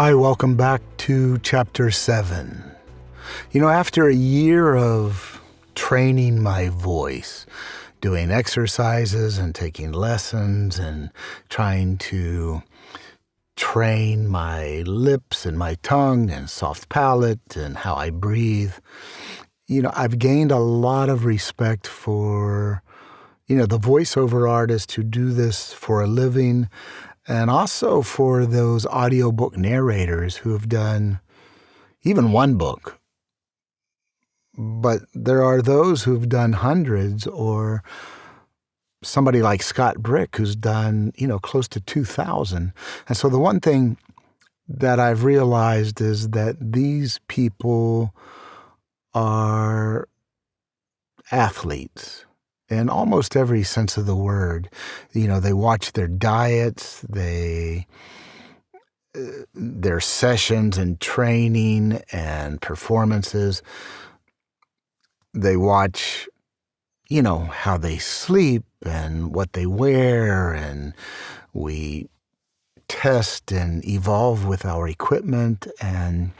Hi, welcome back to Chapter 7. After a year of training my voice, doing exercises and taking lessons and trying to train my lips and my tongue and soft palate and how I breathe, I've gained a lot of respect for, the voiceover artists who do this for a living, and also for those audiobook narrators who have done even one book. But there are those who've done hundreds, or somebody like Scott Brick who's done, close to 2,000. And so the one thing that I've realized is that these people are athletes in almost every sense of the word. They watch their diets, their sessions and training and performances. They watch, how they sleep and what they wear, and we test and evolve with our equipment. And,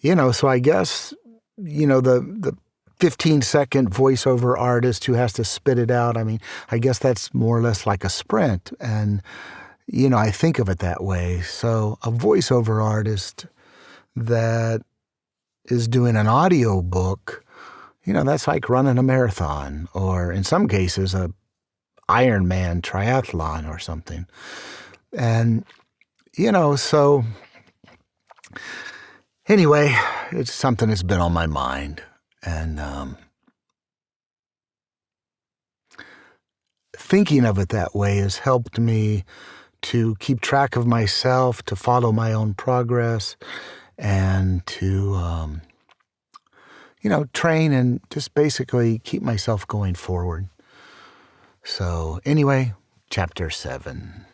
so I guess, the 15-second voiceover artist who has to spit it out, I guess that's more or less like a sprint. And, I think of it that way. So a voiceover artist that is doing an audio book, that's like running a marathon, or in some cases, a Ironman triathlon or something. And, so anyway, it's something that's been on my mind. And thinking of it that way has helped me to keep track of myself, to follow my own progress, and to, train and just basically keep myself going forward. So anyway, Chapter 7.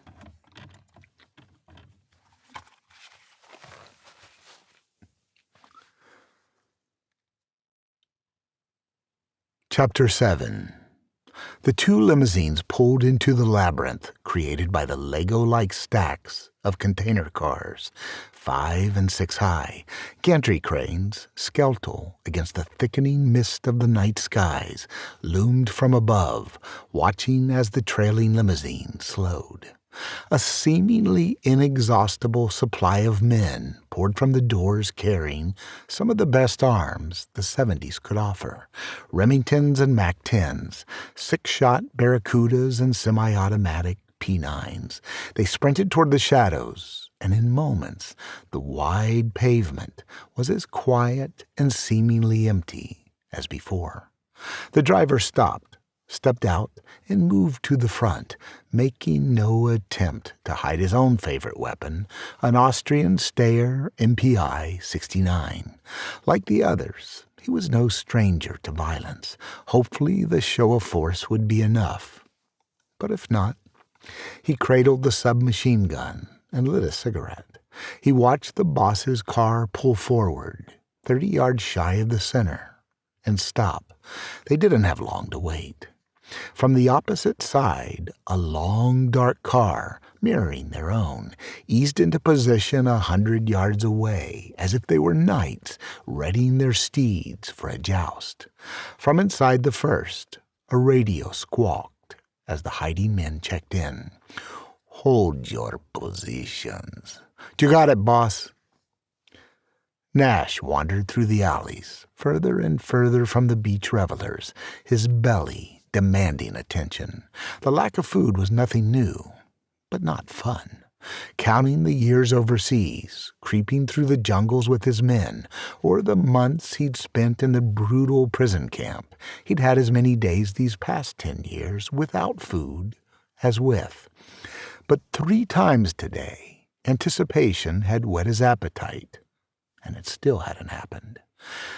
Chapter 7. The two limousines pulled into the labyrinth created by the Lego-like stacks of container cars, 5 and 6 high, gantry cranes, skeletal against the thickening mist of the night skies, loomed from above, watching as the trailing limousine slowed. A seemingly inexhaustible supply of men poured from the doors carrying some of the best arms the 70s could offer. Remingtons and MAC-10s, six-shot Barracudas and semi-automatic P9s. They sprinted toward the shadows, and in moments the wide pavement was as quiet and seemingly empty as before. The driver stopped, stepped out, and moved to the front, making no attempt to hide his own favorite weapon, an Austrian Steyr MPI 69. Like the others, he was no stranger to violence. Hopefully the show of force would be enough. But if not, he cradled the submachine gun and lit a cigarette. He watched the boss's car pull forward, 30 yards shy of the center, and stop. They didn't have long to wait. From the opposite side, a long, dark car, mirroring their own, eased into position 100 yards away, as if they were knights readying their steeds for a joust. From inside the first, a radio squawked as the hiding men checked in. "Hold your positions." "You got it, boss." Nash wandered through the alleys, further and further from the beach revelers, his belly demanding attention. The lack of food was nothing new, but not fun. Counting the years overseas, creeping through the jungles with his men, or the months he'd spent in the brutal prison camp, he'd had as many days these past 10 years without food as with. But 3 times today, anticipation had whet his appetite, and it still hadn't happened.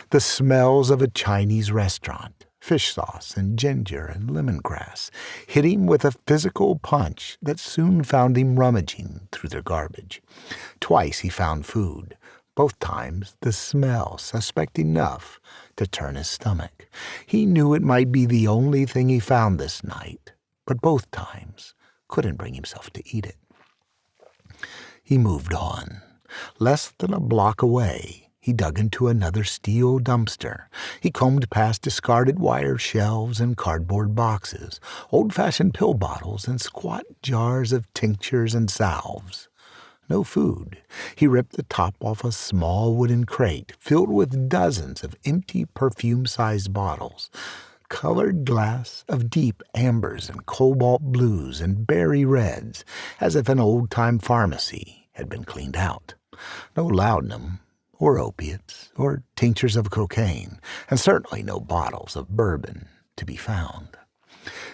The smells of a Chinese restaurant, fish sauce and ginger and lemongrass, hit him with a physical punch that soon found him rummaging through their garbage. Twice he found food, both times the smell suspect enough to turn his stomach. He knew it might be the only thing he found this night, but both times couldn't bring himself to eat it. He moved on. Less than a block away, he dug into another steel dumpster. He combed past discarded wire shelves and cardboard boxes, old-fashioned pill bottles and squat jars of tinctures and salves. No food. He ripped the top off a small wooden crate filled with dozens of empty perfume-sized bottles, colored glass of deep ambers and cobalt blues and berry reds, as if an old-time pharmacy had been cleaned out. No laudanum, or opiates, or tinctures of cocaine, and certainly no bottles of bourbon to be found.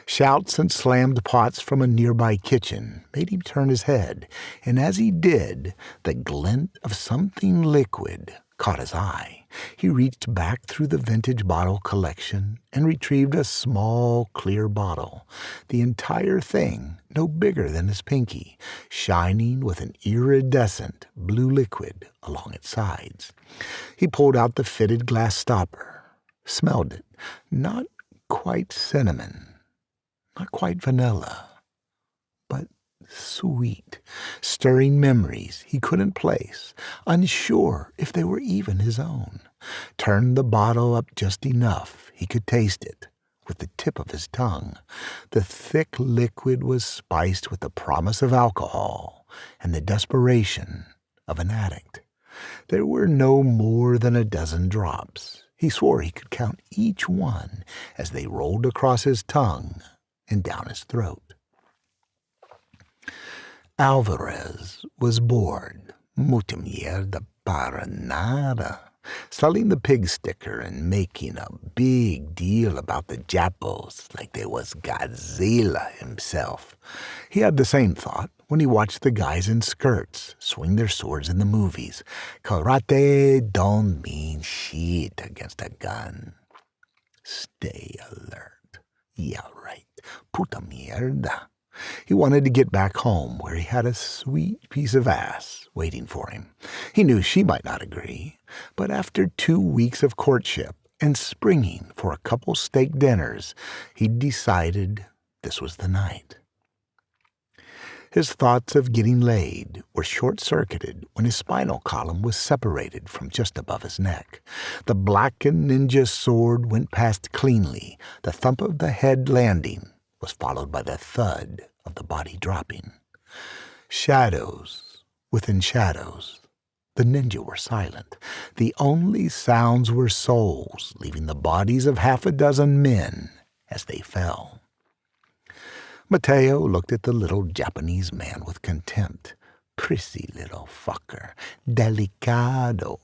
Shouts and slammed pots from a nearby kitchen made him turn his head, and as he did, the glint of something liquid caught his eye. He reached back through the vintage bottle collection and retrieved a small, clear bottle, the entire thing no bigger than his pinky, shining with an iridescent blue liquid along its sides. He pulled out the fitted glass stopper, smelled it. Not quite cinnamon, not quite vanilla, but sweet, stirring memories he couldn't place, unsure if they were even his own. Turned the bottle up just enough he could taste it with the tip of his tongue. The thick liquid was spiced with the promise of alcohol and the desperation of an addict. There were no more than a dozen drops. He swore he could count each one as they rolled across his tongue and down his throat. Alvarez was bored, mucha mierda para nada, selling the pig sticker and making a big deal about the Japos like they was Godzilla himself. He had the same thought when he watched the guys in skirts swing their swords in the movies. Karate don't mean shit against a gun. Stay alert. Yeah, right. Puta mierda. He wanted to get back home where he had a sweet piece of ass waiting for him. He knew she might not agree, but after 2 weeks of courtship and springing for a couple steak dinners, he'd decided this was the night. His thoughts of getting laid were short-circuited when his spinal column was separated from just above his neck. The blackened ninja sword went past cleanly. The thump of the head landing was followed by the thud of the body dropping. Shadows within shadows. The ninja were silent. The only sounds were souls leaving the bodies of half a dozen men as they fell. Mateo looked at the little Japanese man with contempt. Prissy little fucker. Delicado.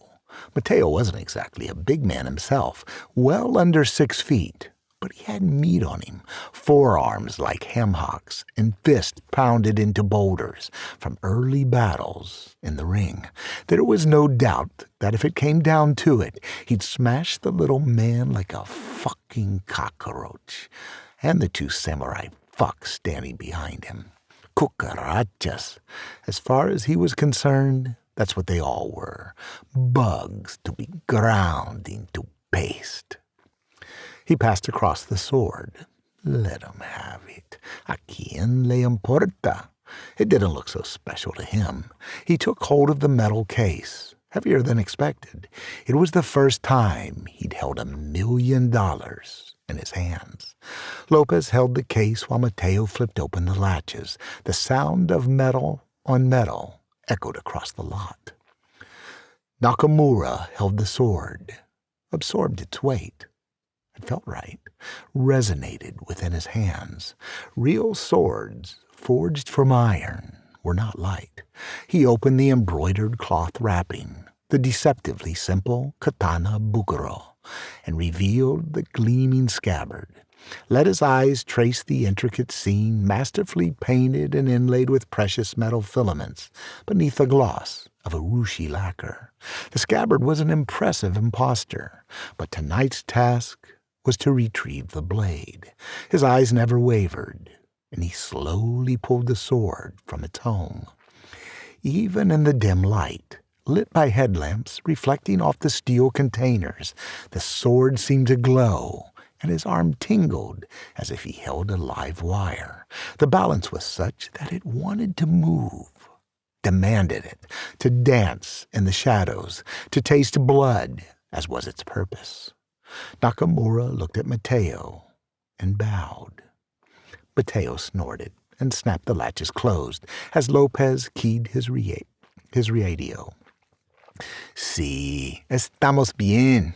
Mateo wasn't exactly a big man himself, well under 6 feet. But he had meat on him, forearms like ham hocks, and fists pounded into boulders from early battles in the ring. There was no doubt that if it came down to it, he'd smash the little man like a fucking cockroach. And the 2 samurai fucks standing behind him. Cucarachas. As far as he was concerned, that's what they all were. Bugs to be ground into paste. He passed across the sword. Let him have it. ¿A quién le importa? It didn't look so special to him. He took hold of the metal case, heavier than expected. It was the first time he'd held $1 million in his hands. Lopez held the case while Mateo flipped open the latches. The sound of metal on metal echoed across the lot. Nakamura held the sword, absorbed its weight. It felt right, resonated within his hands. Real swords, forged from iron, were not light. He opened the embroidered cloth wrapping, the deceptively simple katana bukuro, and revealed the gleaming scabbard. Let his eyes trace the intricate scene, masterfully painted and inlaid with precious metal filaments, beneath the gloss of a ruchy lacquer. The scabbard was an impressive impostor, but tonight's task was to retrieve the blade. His eyes never wavered, and he slowly pulled the sword from its home. Even in the dim light, lit by headlamps reflecting off the steel containers, the sword seemed to glow, and his arm tingled as if he held a live wire. The balance was such that it wanted to move. demanded it, to dance in the shadows, to taste blood, as was its purpose. Nakamura looked at Mateo and bowed. Mateo snorted and snapped the latches closed as Lopez keyed his radio. Sí, estamos bien.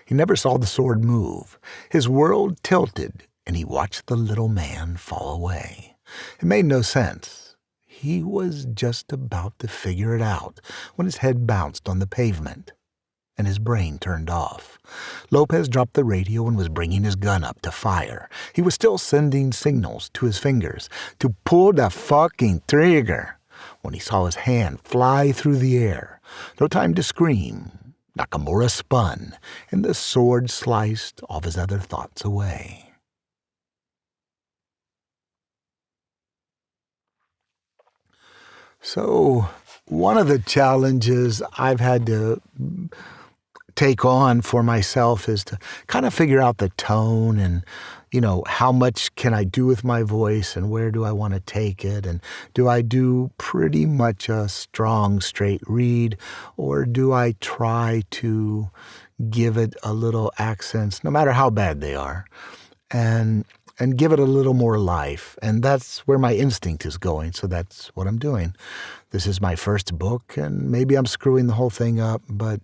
He never saw the sword move. His world tilted, and he watched the little man fall away. It made no sense. He was just about to figure it out when his head bounced on the pavement and his brain turned off. Lopez dropped the radio and was bringing his gun up to fire. He was still sending signals to his fingers to pull the fucking trigger when he saw his hand fly through the air. No time to scream. Nakamura spun, and the sword sliced all his other thoughts away. So, one of the challenges I've had to take on for myself is to kind of figure out the tone and, how much can I do with my voice and where do I want to take it? And do I do pretty much a strong, straight read, or do I try to give it a little accents, no matter how bad they are, and give it a little more life? And that's where my instinct is going, so that's what I'm doing. This is my first book, and maybe I'm screwing the whole thing up, but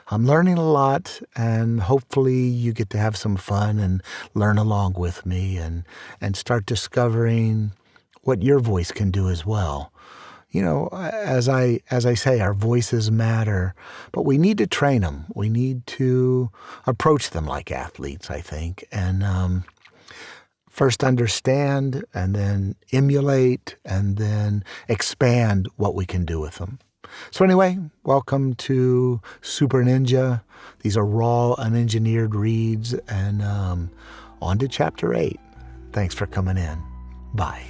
I'm learning a lot, and hopefully you get to have some fun and learn along with me and start discovering what your voice can do as well. As I say, our voices matter, but we need to train them. We need to approach them like athletes, I think, and first understand, and then emulate, and then expand what we can do with them. So anyway, welcome to Super Ninja. These are raw, unengineered reads, and on to Chapter 8. Thanks for coming in. Bye.